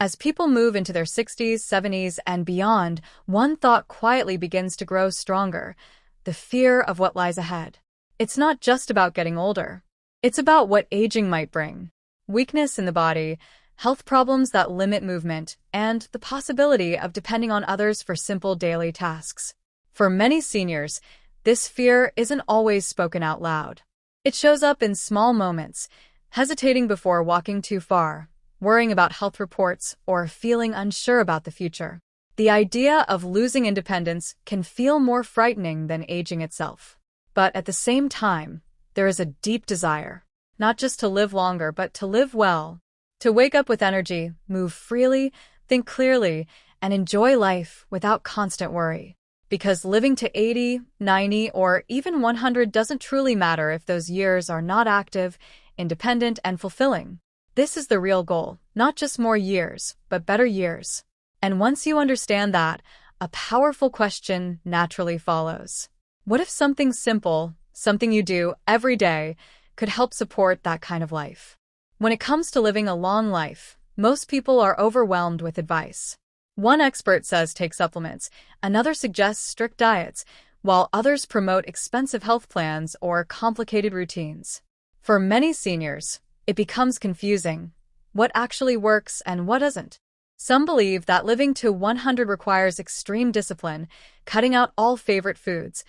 As people move into their 60s, 70s, and beyond, one thought quietly begins to grow stronger: the fear of what lies ahead. It's not just about getting older. It's about what aging might bring: weakness in the body, health problems that limit movement, and the possibility of depending on others for simple daily tasks. For many seniors, this fear isn't always spoken out loud. It shows up in small moments: hesitating before walking too far, worrying about health reports, or feeling unsure about the future. The idea of losing independence can feel more frightening than aging itself. But at the same time, there is a deep desire, not just to live longer, but to live well, to wake up with energy, move freely, think clearly, and enjoy life without constant worry. Because living to 80, 90, or even 100 doesn't truly matter if those years are not active, independent, and fulfilling. This is the real goal: not just more years, but better years. And once you understand that, a powerful question naturally follows. What if something simple, something you do every day, could help support that kind of life? When it comes to living a long life, most people are overwhelmed with advice. One expert says take supplements, another suggests strict diets, while others promote expensive health plans or complicated routines. For many seniors, it becomes confusing: what actually works and what doesn't. Some believe that living to 100 requires extreme discipline, cutting out all favorite foods,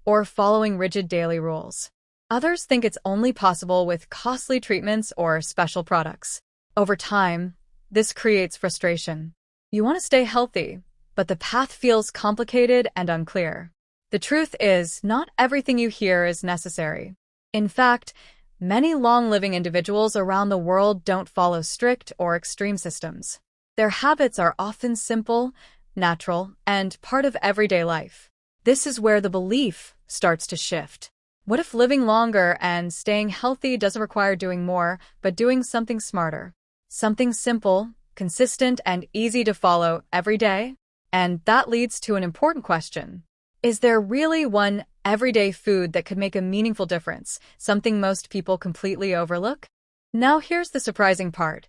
or following rigid daily rules. Others think it's only possible with costly treatments or special products. Over time, this creates frustration. You want to stay healthy, but the path feels complicated and unclear. The truth is, not everything you hear is necessary. In fact, many long-living individuals around the world don't follow strict or extreme systems. Their habits are often simple, natural, and part of everyday life. This is where the belief starts to shift. What if living longer and staying healthy doesn't require doing more, but doing something smarter? Something simple, consistent, and easy to follow every day? And that leads to an important question. Is there really one everyday food that could make a meaningful difference, something most people completely overlook? Now here's the surprising part.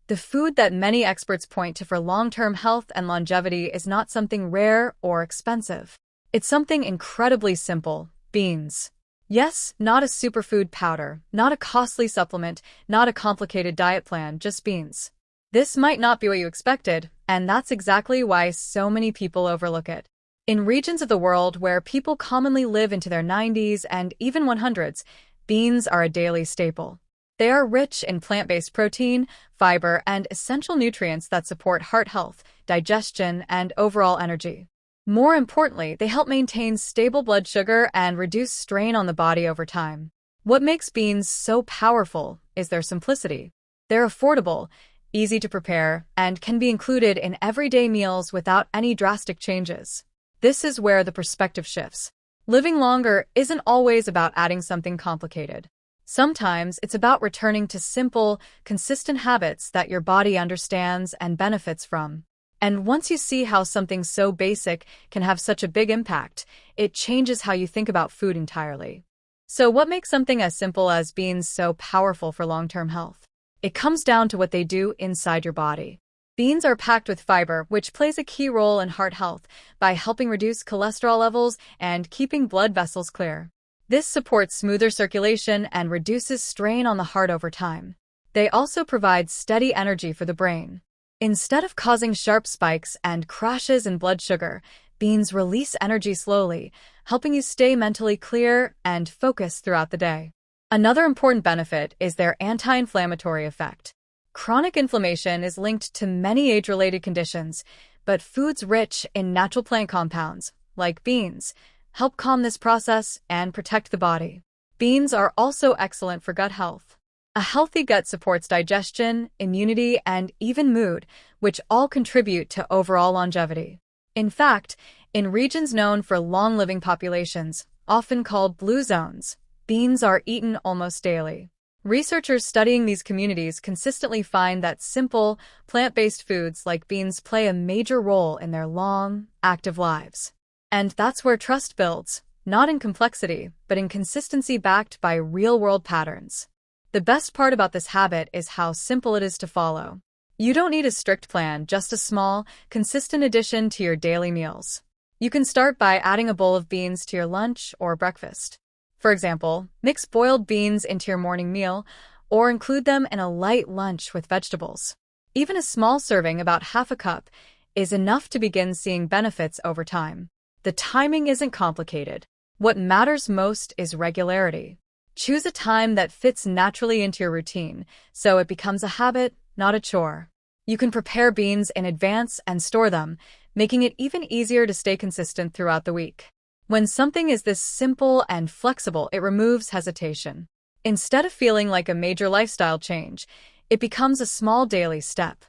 The food that many experts point to for long-term health and longevity is not something rare or expensive. It's something incredibly simple: beans. Yes, not a superfood powder, not a costly supplement, not a complicated diet plan, just beans. This might not be what you expected, and that's exactly why so many people overlook it. In regions of the world where people commonly live into their 90s and even 100s, beans are a daily staple. They are rich in plant-based protein, fiber, and essential nutrients that support heart health, digestion, and overall energy. More importantly, they help maintain stable blood sugar and reduce strain on the body over time. What makes beans so powerful is their simplicity. They're affordable, easy to prepare, and can be included in everyday meals without any drastic changes. This is where the perspective shifts. Living longer isn't always about adding something complicated. Sometimes it's about returning to simple, consistent habits that your body understands and benefits from. And once you see how something so basic can have such a big impact, it changes how you think about food entirely. So what makes something as simple as beans so powerful for long-term health? It comes down to what they do inside your body. Beans are packed with fiber, which plays a key role in heart health by helping reduce cholesterol levels and keeping blood vessels clear. This supports smoother circulation and reduces strain on the heart over time. They also provide steady energy for the brain. Instead of causing sharp spikes and crashes in blood sugar, beans release energy slowly, helping you stay mentally clear and focused throughout the day. Another important benefit is their anti-inflammatory effect. Chronic inflammation is linked to many age-related conditions, but foods rich in natural plant compounds, like beans, help calm this process and protect the body. Beans are also excellent for gut health. A healthy gut supports digestion, immunity, and even mood, which all contribute to overall longevity. In fact, in regions known for long-living populations, often called blue zones, beans are eaten almost daily. Researchers studying these communities consistently find that simple, plant-based foods like beans play a major role in their long, active lives. And that's where trust builds, not in complexity, but in consistency backed by real-world patterns. The best part about this habit is how simple it is to follow. You don't need a strict plan, just a small, consistent addition to your daily meals. You can start by adding a bowl of beans to your lunch or breakfast. For example, mix boiled beans into your morning meal or include them in a light lunch with vegetables. Even a small serving, about half a cup, is enough to begin seeing benefits over time. The timing isn't complicated. What matters most is regularity. Choose a time that fits naturally into your routine, so it becomes a habit, not a chore. You can prepare beans in advance and store them, making it even easier to stay consistent throughout the week. When something is this simple and flexible, it removes hesitation. Instead of feeling like a major lifestyle change, it becomes a small daily step,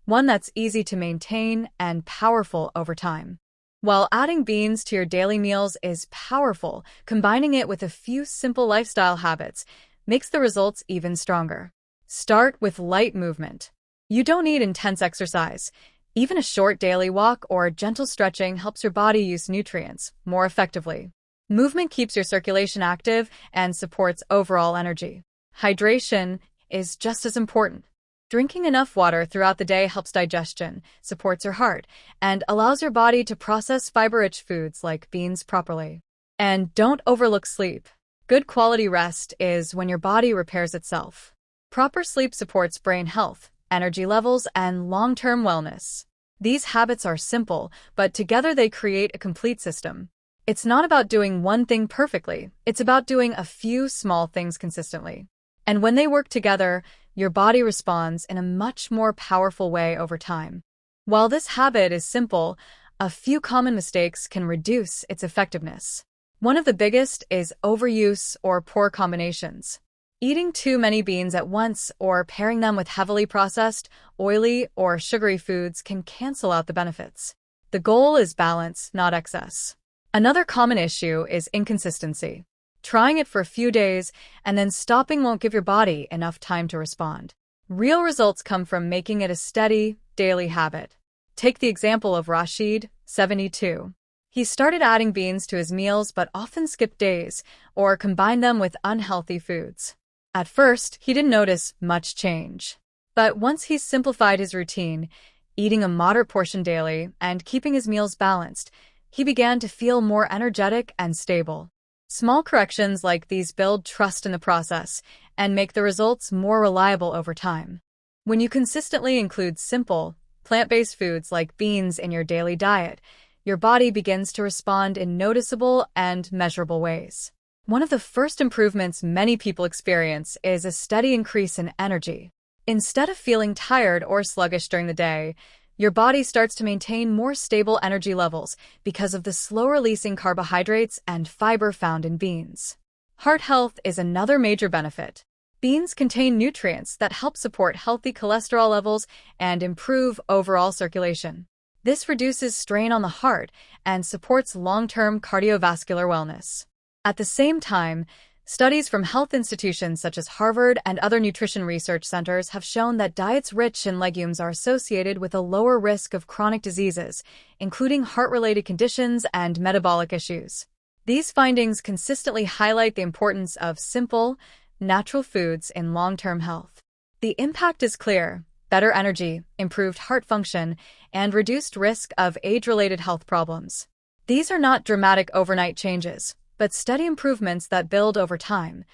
one that's easy to maintain and powerful over time. While adding beans to your daily meals is powerful, combining it with a few simple lifestyle habits makes the results even stronger. Start with light movement. You don't need intense exercise. Even a short daily walk or gentle stretching helps your body use nutrients more effectively. Movement keeps your circulation active and supports overall energy. Hydration is just as important. Drinking enough water throughout the day helps digestion, supports your heart, and allows your body to process fiber-rich foods like beans properly. And don't overlook sleep. Good quality rest is when your body repairs itself. Proper sleep supports brain health, energy levels, and long-term wellness. These habits are simple, but together they create a complete system. It's not about doing one thing perfectly, it's about doing a few small things consistently. And when they work together, your body responds in a much more powerful way over time. While this habit is simple, a few common mistakes can reduce its effectiveness. One of the biggest is overuse or poor combinations. Eating too many beans at once or pairing them with heavily processed, oily, or sugary foods can cancel out the benefits. The goal is balance, not excess. Another common issue is inconsistency. Trying it for a few days and then stopping won't give your body enough time to respond. Real results come from making it a steady, daily habit. Take the example of Rashid, 72. He started adding beans to his meals but often skipped days or combined them with unhealthy foods. At first, he didn't notice much change. But once he simplified his routine, eating a moderate portion daily and keeping his meals balanced, he began to feel more energetic and stable. Small corrections like these build trust in the process and make the results more reliable over time. When you consistently include simple, plant-based foods like beans in your daily diet, your body begins to respond in noticeable and measurable ways. One of the first improvements many people experience is a steady increase in energy. Instead of feeling tired or sluggish during the day, your body starts to maintain more stable energy levels because of the slow-releasing carbohydrates and fiber found in beans. Heart health is another major benefit. Beans contain nutrients that help support healthy cholesterol levels and improve overall circulation. This reduces strain on the heart and supports long-term cardiovascular wellness. At the same time, studies from health institutions such as Harvard and other nutrition research centers have shown that diets rich in legumes are associated with a lower risk of chronic diseases, including heart-related conditions and metabolic issues. These findings consistently highlight the importance of simple, natural foods in long-term health. The impact is clear: better energy, improved heart function, and reduced risk of age-related health problems. These are not dramatic overnight changes, but steady improvements that build over time,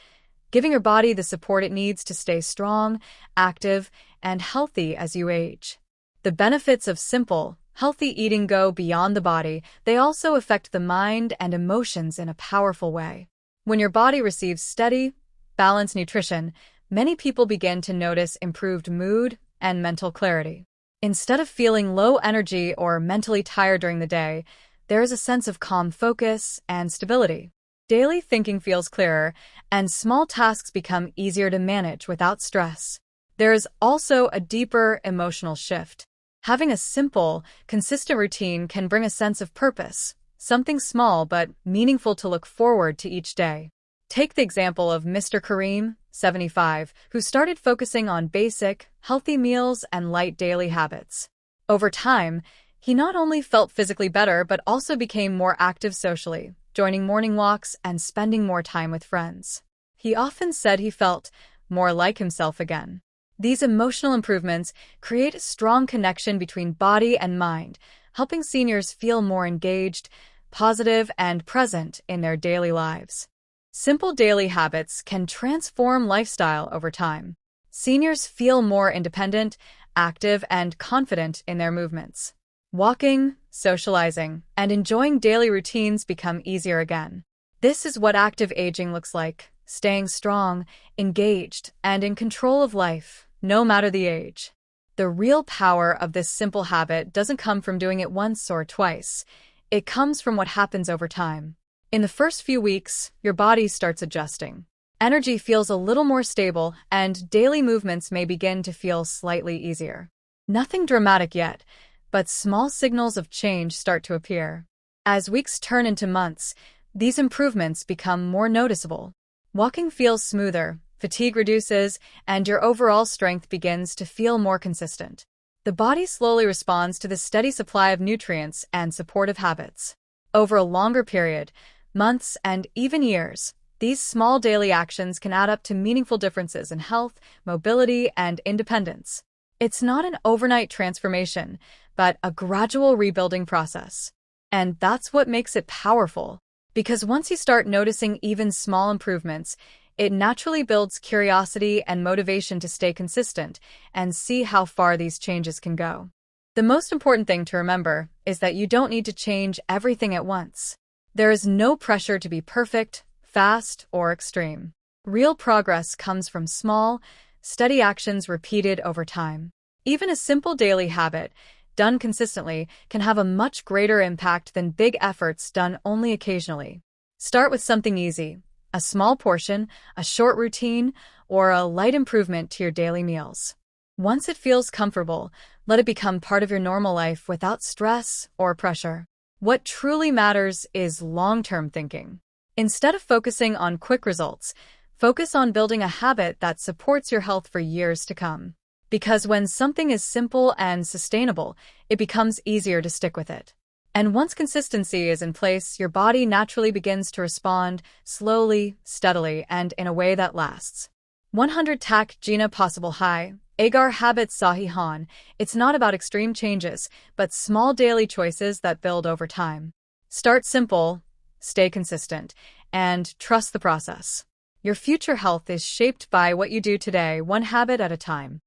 giving your body the support it needs to stay strong, active, and healthy as you age. The benefits of simple, healthy eating go beyond the body. They also affect the mind and emotions in a powerful way. When your body receives steady, balanced nutrition, many people begin to notice improved mood and mental clarity. Instead of feeling low energy or mentally tired during the day, there is a sense of calm focus and stability. Daily thinking feels clearer, and small tasks become easier to manage without stress. There is also a deeper emotional shift. Having a simple, consistent routine can bring a sense of purpose, something small but meaningful to look forward to each day. Take the example of Mr. Kareem, 75, who started focusing on basic, healthy meals and light daily habits. Over time, he not only felt physically better but also became more active socially, joining morning walks and spending more time with friends. He often said he felt more like himself again. These emotional improvements create a strong connection between body and mind, helping seniors feel more engaged, positive, and present in their daily lives. Simple daily habits can transform lifestyle over time. Seniors feel more independent, active, and confident in their movements. Walking, socializing, and enjoying daily routines become easier again. This is what active aging looks like, staying strong, engaged, and in control of life, no matter the age. The real power of this simple habit doesn't come from doing it once or twice. It comes from what happens over time. In the first few weeks, your body starts adjusting. Energy feels a little more stable, and daily movements may begin to feel slightly easier. Nothing dramatic yet, but small signals of change start to appear. As weeks turn into months, these improvements become more noticeable. Walking feels smoother, fatigue reduces, and your overall strength begins to feel more consistent. The body slowly responds to the steady supply of nutrients and supportive habits. Over a longer period, months and even years, these small daily actions can add up to meaningful differences in health, mobility, and independence. It's not an overnight transformation, but a gradual rebuilding process. And that's what makes it powerful. Because once you start noticing even small improvements, it naturally builds curiosity and motivation to stay consistent and see how far these changes can go. The most important thing to remember is that you don't need to change everything at once. There is no pressure to be perfect, fast, or extreme. Real progress comes from small, steady actions repeated over time. Even a simple daily habit, done consistently, can have a much greater impact than big efforts done only occasionally. Start with something easy, a small portion, a short routine, or a light improvement to your daily meals. Once it feels comfortable, let it become part of your normal life without stress or pressure. What truly matters is long-term thinking. Instead of focusing on quick results, focus on building a habit that supports your health for years to come. Because when something is simple and sustainable, it becomes easier to stick with it. And once consistency is in place, your body naturally begins to respond slowly, steadily, and in a way that lasts. 100 Tak Gina Possible Hai, Agar Habit Sahi Han. It's not about extreme changes, but small daily choices that build over time. Start simple, stay consistent, and trust the process. Your future health is shaped by what you do today, one habit at a time.